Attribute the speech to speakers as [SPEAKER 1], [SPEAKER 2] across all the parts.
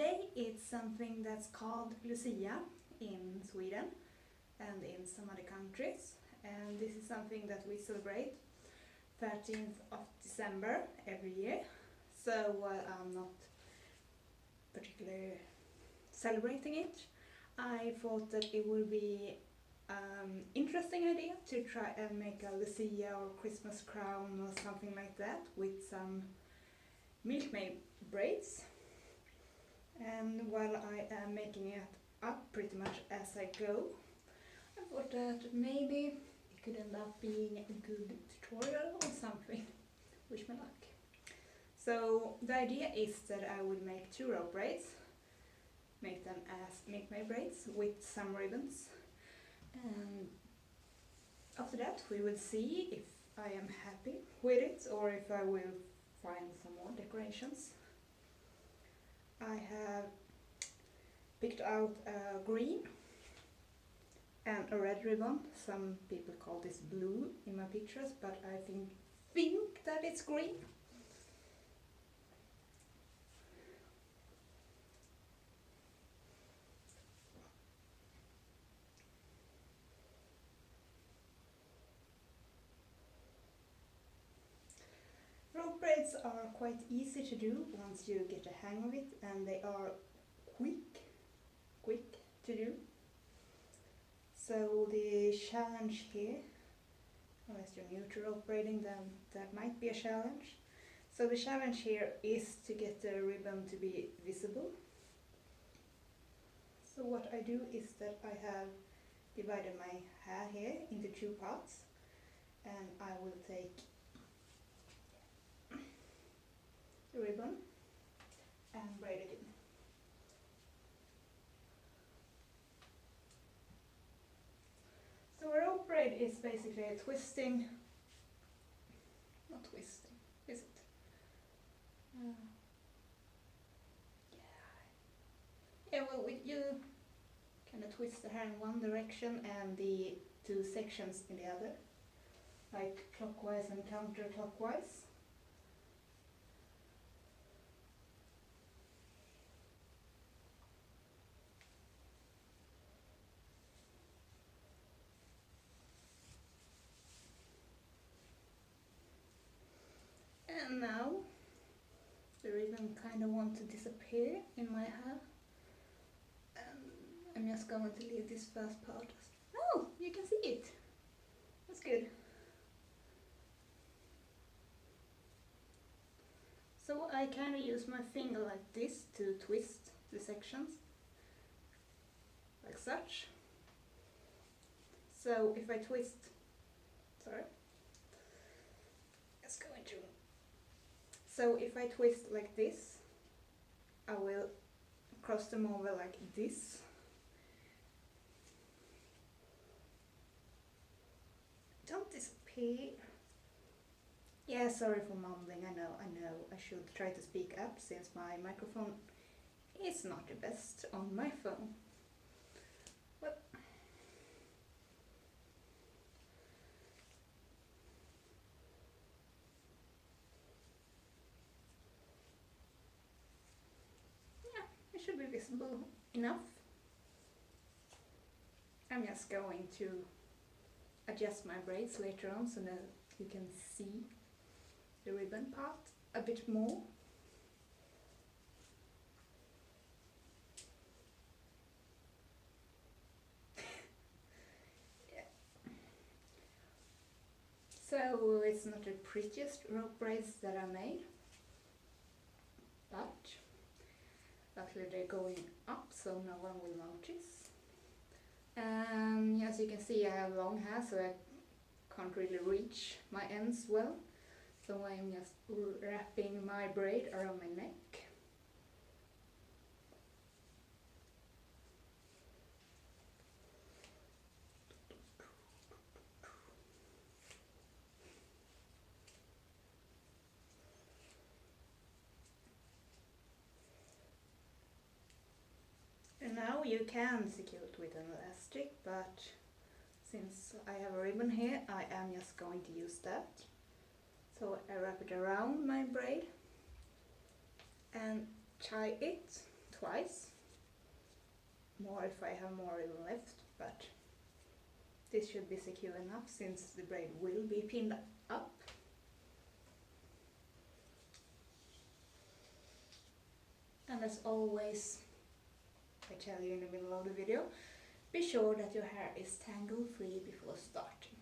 [SPEAKER 1] today it's something that's called Lucia in Sweden and in some other countries, and this is something that we celebrate 13th of December every year. So while I'm not particularly celebrating it, I thought that it would be interesting idea to try and make a Lucia or Christmas crown or something like that with some milkmaid braids. And while I am making it up pretty much as I go, I thought that maybe it could end up being a good tutorial or something. Wish me luck. So the idea is that I would make 2 rope braids, make them as milkmaid braids with some ribbons, and after that we will see if I am happy with it or if I will find some more decorations. I have picked out a green and a red ribbon. Some people call this blue in my pictures, but I think that it's green. Rope braids are quite easy to do once you get a hang of it, and they are quick to do. So the challenge here, unless you're new to rope braiding, then that might be a challenge. So the challenge here is to get the ribbon to be visible. So what I do is that I have divided my hair here into 2 parts, and I will take the ribbon and braid it in. So a rope braid is basically a twisting, not twisting, is it? Yeah, well, you kind of twist the hair in one direction and the 2 sections in the other, like clockwise and counterclockwise. And now the ribbon kind of wants to disappear in my hair. I'm just going to leave this first part. Oh, you can see it. That's good. So I kind of use my finger like this to twist the sections, like such. So if I twist, So if I twist like this, I will cross them over like this. Don't disappear. Yeah, sorry for mumbling, I know. I should try to speak up since my microphone is not the best on my phone. Well, yeah, it should be visible enough. I'm just going to adjust my braids later on so that you can see the ribbon part a bit more. Yeah. So it's not the prettiest rope braids that I made, but luckily they're going up so no one will notice. And as you can see, I have long hair, so I can't really reach my ends well. So I'm just wrapping my braid around my neck. And now you can secure it with an elastic, but since I have a ribbon here, I am just going to use that. So I wrap it around my braid and tie it twice. More if I have more ribbon left, but this should be secure enough since the braid will be pinned up. And as always, I tell you in the middle of the video, be sure that your hair is tangle free before starting.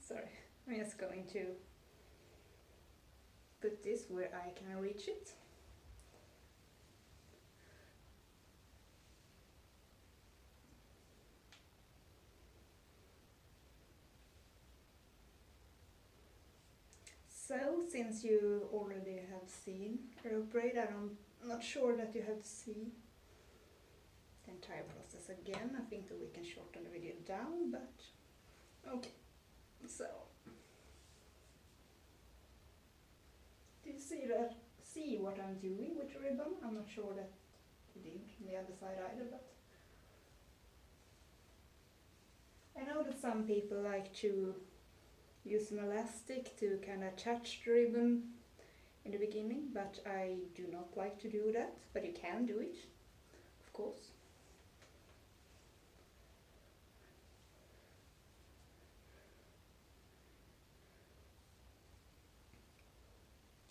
[SPEAKER 1] Sorry, I'm just going to put this where I can reach it. So, since you already have seen rope braid, I'm not sure that you have to see the entire process again. I think that we can shorten the video down, but okay. So, do you see what I'm doing with the ribbon? I'm not sure that you did on the other side either, but I know that some people like to use an elastic to kind of attach the ribbon in the beginning, but I do not like to do that, but you can do it, of course.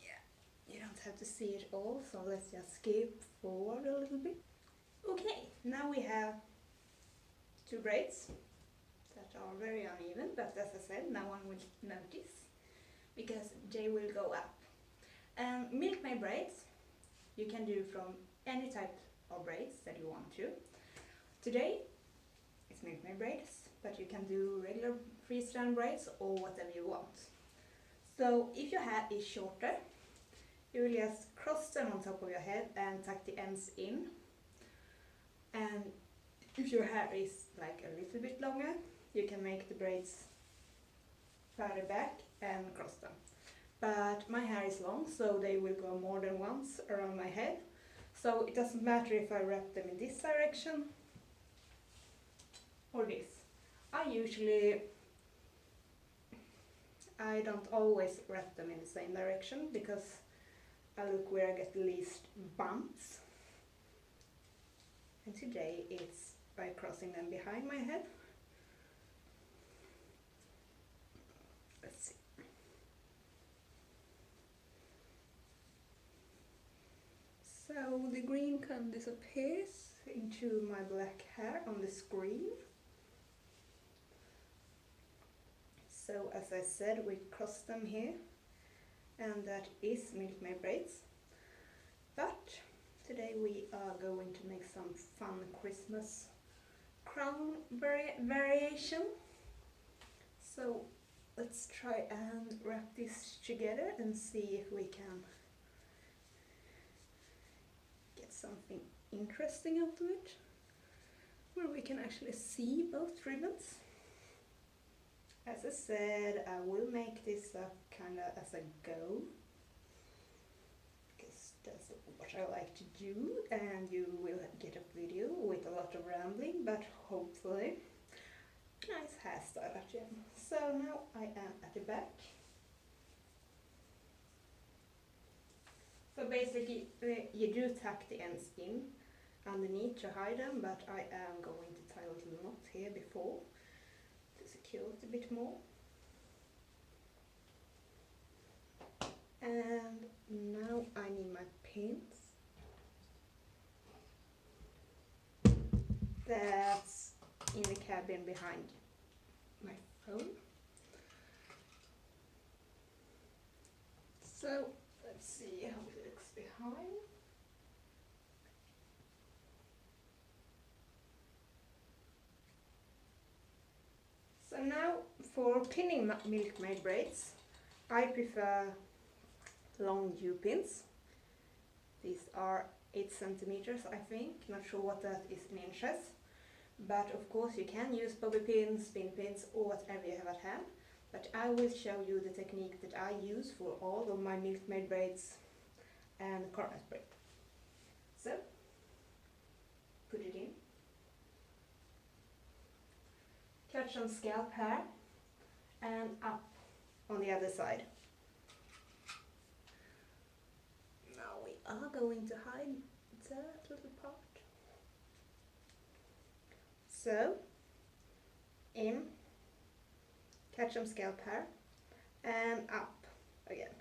[SPEAKER 1] Yeah, you don't have to see it all, so let's just skip forward a little bit. Okay, now we have two braids that are very uneven, but as I said, no one will notice because they will go up. And milkmaid braids you can do from any type of braids that you want to. Today it's milkmaid braids, but you can do regular freestrand braids or whatever you want. So if your hair is shorter, you will just cross them on top of your head and tuck the ends in. And if your hair is like a little bit longer, you can make the braids further back and cross them. But my hair is long, so they will go more than once around my head. So it doesn't matter if I wrap them in this direction or this. I don't always wrap them in the same direction because I look where I get the least bumps. And today it's by crossing them behind my head. Let's see. So the green kind of disappears into my black hair on the screen. So as I said, we cross them here, and that is milkmaid braids. But today we are going to make some fun Christmas crown variation. So let's try and wrap this together and see if we can get something interesting out of it, where we can actually see both ribbons. As I said, I will make this up kind of as I go, because that's what I like to do, and you will get a video with a lot of rambling, but hopefully nice hairstyle at the end. So now I am at the back. So basically you do tuck the ends in underneath to hide them, but I am going to tie a little knot here before to secure it a bit more. And now I need my pins. That's in the cabin behind my phone. So let's see how it looks behind. So now for pinning milkmaid braids, I prefer long U-pins. These are 8 centimeters, I think, not sure what that is in inches. But of course you can use bobby pins, spin pins, or whatever you have at hand. But I will show you the technique that I use for all of my milkmaid braids and coronet braid. So, put it in. Catch some scalp hair and up on the other side. Now we are going to hide that little part. So, in, catch some scalp hair, and up again.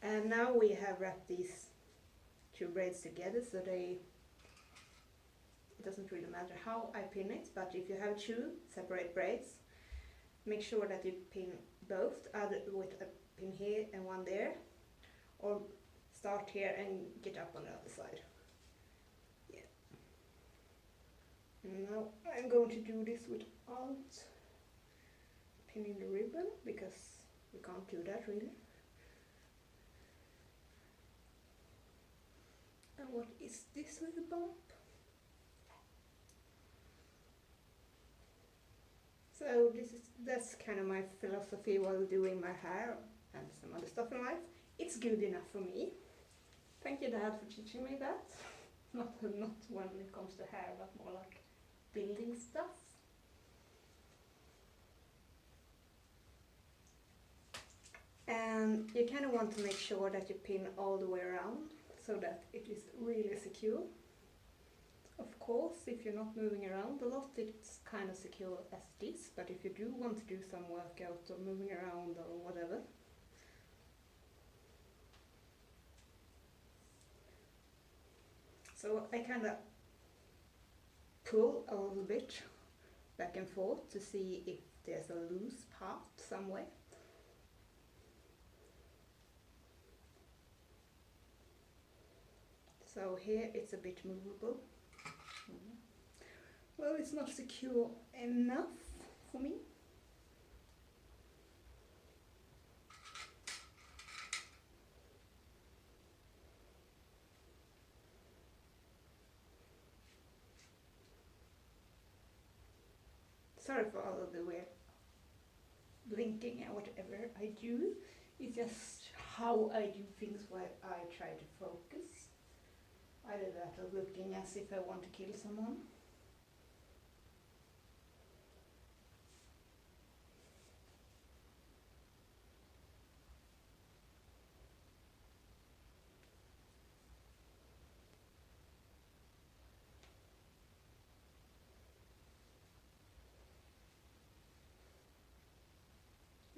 [SPEAKER 1] And now we have wrapped these two braids together so it doesn't really matter how I pin it, but if you have two separate braids, make sure that you pin both, either with a pin here and one there, or start here and get up on the other side. Yeah. And now I'm going to do this without pinning the ribbon, because we can't do that really. And what is this little bump? So that's kind of my philosophy while doing my hair and some other stuff in life. It's good enough for me. Thank you, Dad, for teaching me that. Not when it comes to hair, but more like building stuff. And you kind of want to make sure that you pin all the way around so that it is really secure. Of course, if you're not moving around a lot, it's kind of secure as it is, but if you do want to do some workout or moving around or whatever, so I kind of pull a little bit back and forth to see if there's a loose part somewhere. So here it's a bit movable. Well, it's not secure enough for me. Sorry for all of the weird blinking and whatever I do. It's just how I do things where I try to focus. Either that or looking as if I want to kill someone.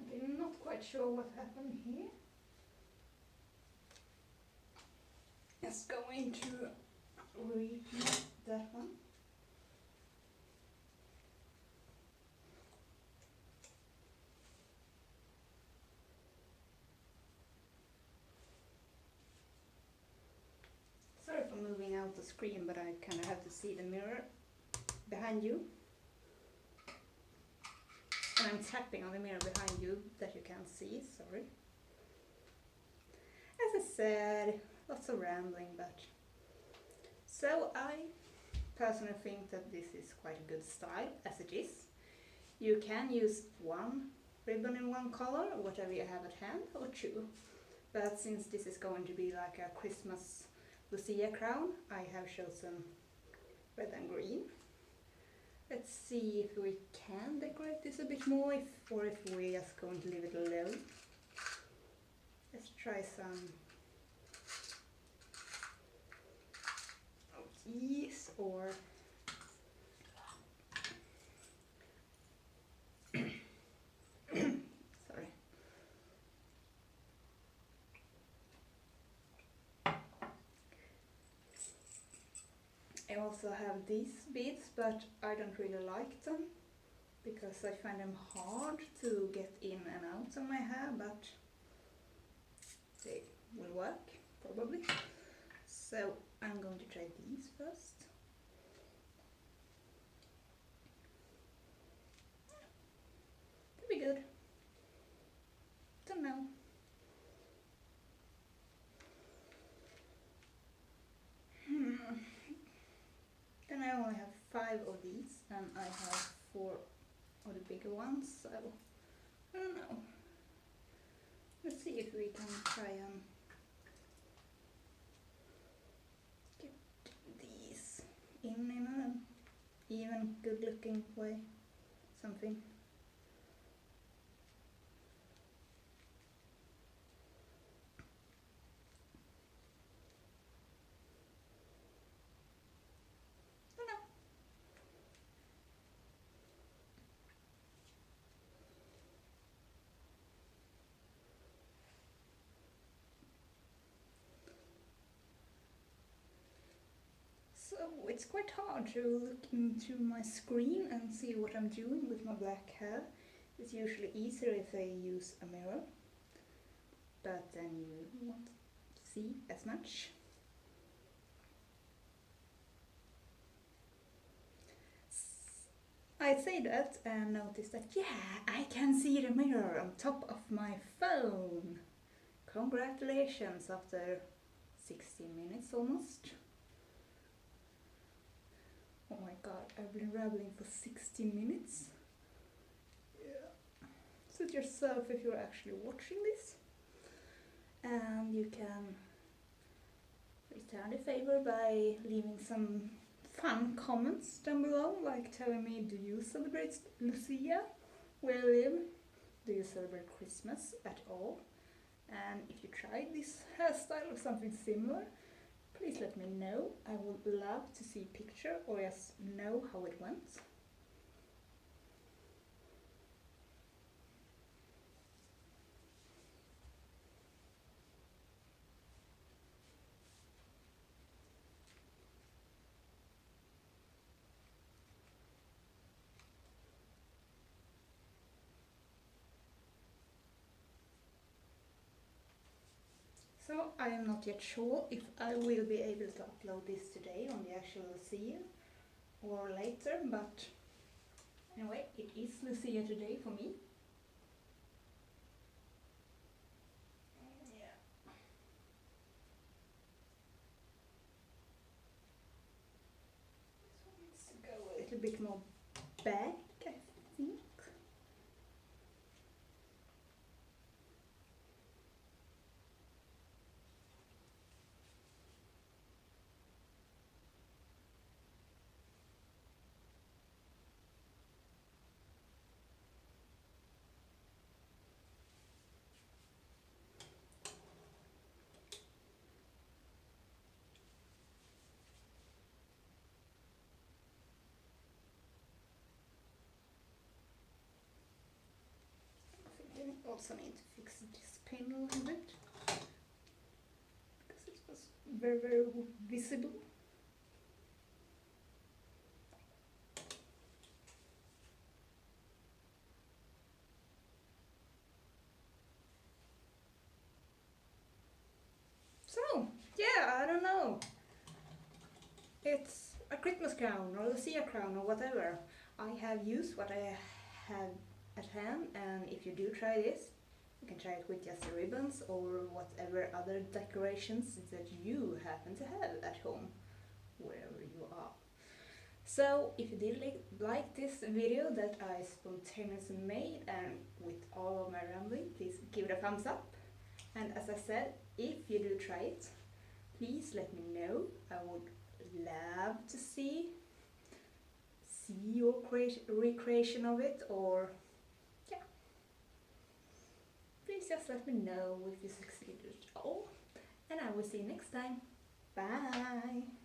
[SPEAKER 1] Okay, I'm not quite sure what happened here. Just going to repeat that one. Sorry for moving out the screen, but I kind of have to see the mirror behind you. And I'm tapping on the mirror behind you that you can't see, sorry. As I said, lots of rambling, but... So I personally think that this is quite a good style, as it is. You can use one ribbon in one color, or whatever you have at hand, or two. But since this is going to be like a Christmas Lucia crown, I have chosen red and green. Let's see if we can decorate this a bit more, or if we're just going to leave it alone. Let's try some of these, or sorry. I also have these beads, but I don't really like them because I find them hard to get in and out of my hair, but they will work probably. So I'm going to try these first. Could be good. Don't know. Then I only have 5 of these, and I have 4 of the bigger ones, so I don't know. Let's see if we can try and get these in an even good looking way. Something. it's quite hard to look into my screen and see what I'm doing with my black hair. It's usually easier if I use a mirror, but then you won't see as much. I say that and notice that, yeah, I can see the mirror on top of my phone. Congratulations, after 16 minutes almost. Oh my god, I've been rambling for 16 minutes. Yeah. Suit yourself if you're actually watching this. And you can return the favor by leaving some fun comments down below, like telling me, do you celebrate Lucia where you live? Do you celebrate Christmas at all? And if you tried this hairstyle or something similar, please let me know. I would love to see a picture or just know how it went. So I am not yet sure if I will be able to upload this today on the actual Lucia or later, but anyway, it is Lucia today for me. Yeah. This one needs to go a little bit more back, I think. I also need to fix this pin a little bit because it was very, very visible. So, yeah, I don't know. It's a Christmas crown or a Lucia crown or whatever. I have used what I have at hand, and if you do try this, you can try it with just the ribbons or whatever other decorations that you happen to have at home, wherever you are. So if you did like this video that I spontaneously made and with all of my rambling, please give it a thumbs up. And as I said, if you do try it, please let me know. I would love to see your recreation of it, or yeah, please just let me know if you succeeded at all, and I will see you next time. Bye.